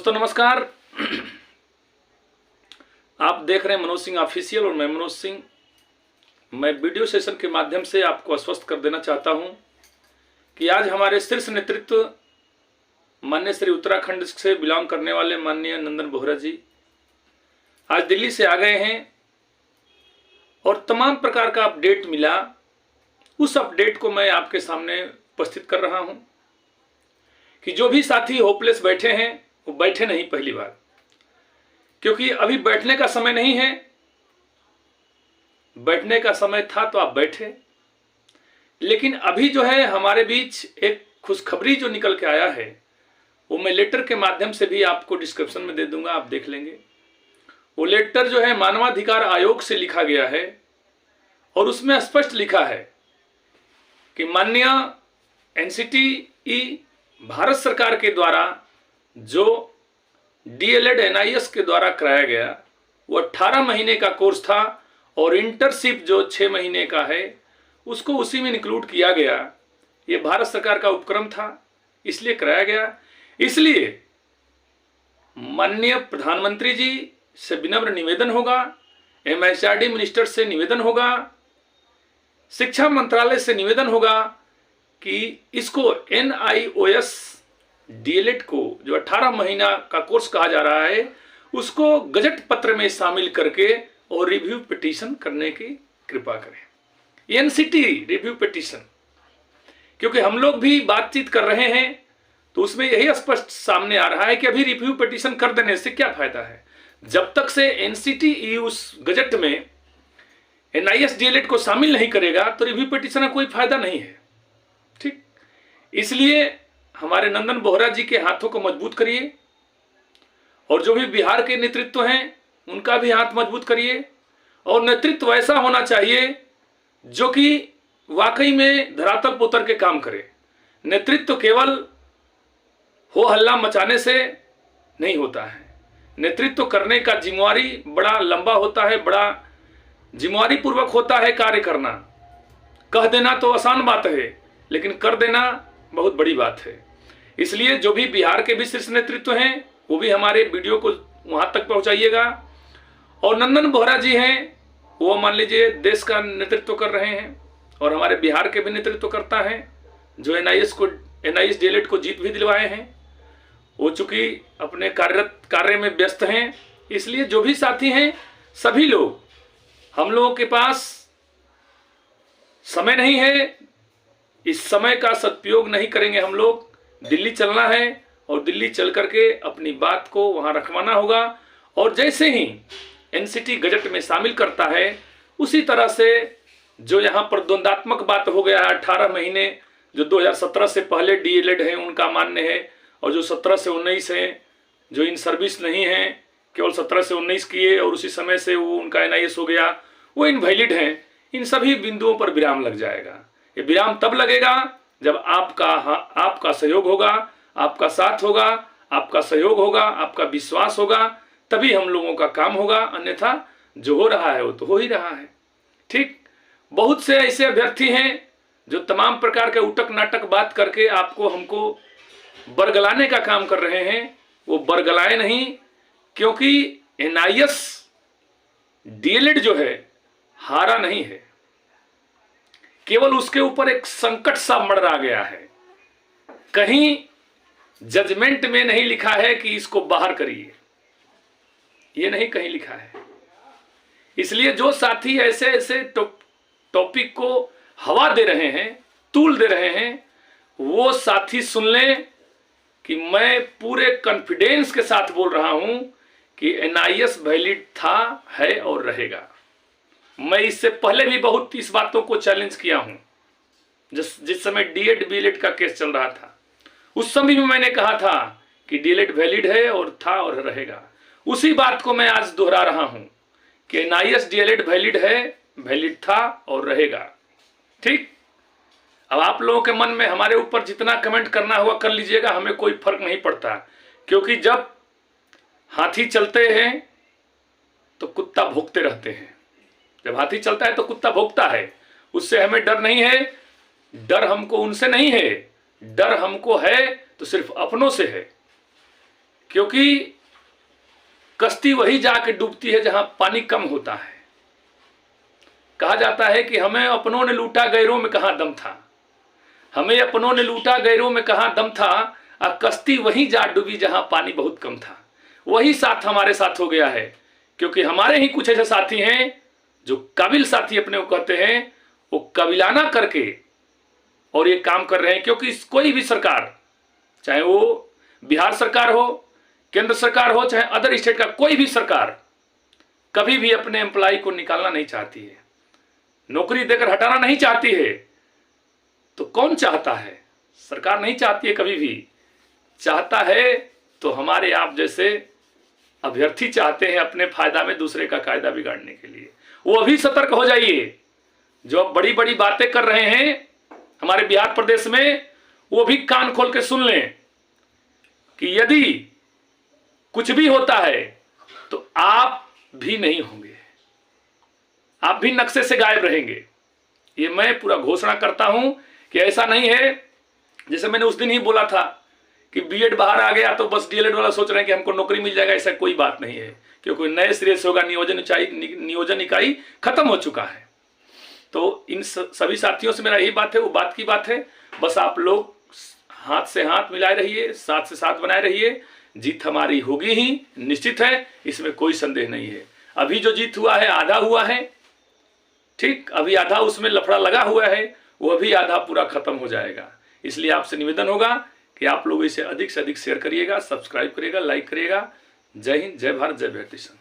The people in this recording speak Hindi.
दोस्तों नमस्कार। आप देख रहे हैं मनोज सिंह ऑफिशियल और मैं मनोज सिंह। मैं वीडियो सेशन के माध्यम से आपको आश्वस्त कर देना चाहता हूं कि आज हमारे शीर्ष नेतृत्व माननीय श्री उत्तराखंड से बिलोंग करने वाले माननीय नंदन बोहरा जी आज दिल्ली से आ गए हैं और तमाम प्रकार का अपडेट मिला। उस अपडेट को मैं आपके सामने उपस्थित कर रहा हूं कि जो भी साथी होपलेस बैठे हैं वो बैठे नहीं पहली बार, क्योंकि अभी बैठने का समय नहीं है। बैठने का समय था तो आप बैठे, लेकिन अभी जो है हमारे बीच एक खुशखबरी जो निकल के आया है वो मैं लेटर के माध्यम से भी आपको डिस्क्रिप्शन में दे दूंगा, आप देख लेंगे। वो लेटर जो है मानवाधिकार आयोग से लिखा गया है और उसमें स्पष्ट लिखा है कि माननीय एनसीटीई भारत सरकार के द्वारा जो डीएलएड एनआईएस के द्वारा कराया गया वो 18 महीने का कोर्स था और इंटर्नशिप जो 6 महीने का है उसको उसी में इंक्लूड किया गया। ये भारत सरकार का उपक्रम था, इसलिए कराया गया। इसलिए माननीय प्रधानमंत्री जी से विनम्र निवेदन होगा, एमएचआरडी मिनिस्टर से निवेदन होगा, शिक्षा मंत्रालय से निवेदन होगा कि इसको एनआईओएस डीएलएड को जो 18 महीना का कोर्स कहा जा रहा है उसको गजट पत्र में शामिल करके और रिव्यू पिटीशन करने की कृपा करें। एनसीटी रिव्यू पिटीशन, क्योंकि हम लोग भी बातचीत कर रहे हैं तो उसमें यही स्पष्ट सामने आ रहा है कि अभी रिव्यू पिटीशन कर देने से क्या फायदा है। जब तक से एनसीटी उस गजट में एनआईएस डीएलएड को शामिल नहीं करेगा तो रिव्यू पिटीशन का कोई फायदा नहीं है। ठीक, इसलिए हमारे नंदन बोहरा जी के हाथों को मजबूत करिए और जो भी बिहार के नेतृत्व हैं उनका भी हाथ मजबूत करिए। और नेतृत्व ऐसा होना चाहिए जो कि वाकई में धरातल पर उतर के काम करे। नेतृत्व केवल हो हल्ला मचाने से नहीं होता है। नेतृत्व करने का जिम्मेवारी बड़ा लंबा होता है, बड़ा जिम्मेवारी पूर्वक होता है कार्य करना। कह देना तो आसान बात है, लेकिन कर देना बहुत बड़ी बात है। इसलिए जो भी बिहार के भी शीर्ष नेतृत्व हैं वो भी हमारे वीडियो को वहां तक पहुंचाइएगा। और नंदन बोहरा जी हैं वो मान लीजिए देश का नेतृत्व कर रहे हैं और हमारे बिहार के भी नेतृत्व करता है, जो एनआईएस डीएलएड को जीत भी दिलवाए हैं। वो चूंकि अपने कार्य में व्यस्त हैं, इसलिए जो भी साथी हैं सभी लोग, हम लोगों के पास समय नहीं है, इस समय का सदुपयोग नहीं करेंगे। हम लोग दिल्ली चलना है और दिल्ली चल करके अपनी बात को वहां रखवाना होगा। और जैसे ही एनसीटी गजट में शामिल करता है उसी तरह से जो यहाँ पर द्वंद्वात्मक बात हो गया है, 18 महीने जो 2017 से पहले डीएलएड हैं उनका मान्य है, और जो 17 से 19 हैं जो इन सर्विस नहीं हैं, केवल 17 से 19 किए और उसी समय से वो उनका एनआईएस हो गया, वो इनवैलिड हैं। इन सभी बिंदुओं पर विराम लग जाएगा। ये विराम तब लगेगा जब आपका सहयोग होगा, आपका साथ होगा, आपका सहयोग होगा, आपका विश्वास होगा, तभी हम लोगों का काम होगा। अन्यथा जो हो रहा है वो तो हो ही रहा है। ठीक, बहुत से ऐसे अभ्यर्थी हैं जो तमाम प्रकार के उटक नाटक बात करके आपको हमको बरगलाने का काम कर रहे हैं। वो बरगलाए नहीं, क्योंकि एनआईएस डीएलएड जो है हारा नहीं है, केवल उसके ऊपर एक संकट सा मंडरा गया है। कहीं जजमेंट में नहीं लिखा है कि इसको बाहर करिए, ये नहीं कहीं लिखा है। इसलिए जो साथी ऐसे ऐसे टॉपिक को हवा दे रहे हैं, तूल दे रहे हैं, वो साथी सुन लें कि मैं पूरे कॉन्फिडेंस के साथ बोल रहा हूं कि एनआईएस वैलिड था, है और रहेगा। मैं इससे पहले भी बहुत इस बातों को चैलेंज किया हूं। जिस समय डीएड बीएलएड का केस चल रहा था उस समय भी मैंने कहा था कि डीएलएड वैलिड है और था और रहेगा। उसी बात को मैं आज दोहरा रहा हूं कि एनआईएस डीएलएड वैलिड है, वैलिड था और रहेगा। ठीक, अब आप लोगों के मन में हमारे ऊपर जितना कमेंट करना होगा कर लीजिएगा, हमें कोई फर्क नहीं पड़ता, क्योंकि जब हाथी चलते हैं तो कुत्ता भौंकते रहते हैं। जब हाथी चलता है तो कुत्ता भौंकता है, उससे हमें डर नहीं है। डर हमको उनसे नहीं है, डर हमको है तो सिर्फ अपनों से है। क्योंकि कश्ती वही जाके डूबती है जहां पानी कम होता है। कहा जाता है कि हमें अपनों ने लूटा गैरों में कहां दम था, हमें अपनों ने लूटा गैरों में कहां दम था, और कश्ती वही जा डूबी जहां पानी बहुत कम था। वही साथ हमारे साथ हो गया है, क्योंकि हमारे ही कुछ ऐसे साथी हैं जो काबिल साथी अपने को कहते हैं, वो कबीलाना करके और ये काम कर रहे हैं। क्योंकि कोई भी सरकार, चाहे वो बिहार सरकार हो, केंद्र सरकार हो, चाहे अदर स्टेट का कोई भी सरकार, कभी भी अपने एम्प्लॉय को निकालना नहीं चाहती है, नौकरी देकर हटाना नहीं चाहती है। तो कौन चाहता है? सरकार नहीं चाहती है कभी भी। चाहता है तो हमारे आप जैसे अभ्यर्थी चाहते हैं अपने फायदा में दूसरे का कायदा बिगाड़ने के लिए। वो अभी सतर्क हो जाइए। जो अब बड़ी बड़ी बातें कर रहे हैं हमारे बिहार प्रदेश में, वो भी कान खोल के सुन लें कि यदि कुछ भी होता है तो आप भी नहीं होंगे, आप भी नक्शे से गायब रहेंगे। ये मैं पूरा घोषणा करता हूं कि ऐसा नहीं है जैसे मैंने उस दिन ही बोला था कि बीएड बाहर आ गया तो बस डीएलएड वाला सोच रहे हैं कि हमको नौकरी मिल जाएगा। ऐसा कोई बात नहीं है, क्योंकि नए सिरे से होगा। नियोजन इकाई खत्म हो चुका है। तो इन सभी साथियों से मेरा यही बात है, वो बात की बात है। बस आप लोग हाथ से हाथ मिलाए रहिए, साथ से साथ बनाए रहिए। जीत हमारी होगी ही, निश्चित है, इसमें कोई संदेह नहीं है। अभी जो जीत हुआ है आधा हुआ है, ठीक, अभी आधा उसमें लफड़ा लगा हुआ है, वो अभी आधा पूरा खत्म हो जाएगा। इसलिए आपसे निवेदन होगा कि आप लोग इसे अधिक से अधिक शेयर करिएगा, सब्सक्राइब करिएगा, लाइक करिएगा। जय हिंद, जय भारत, जय भारत।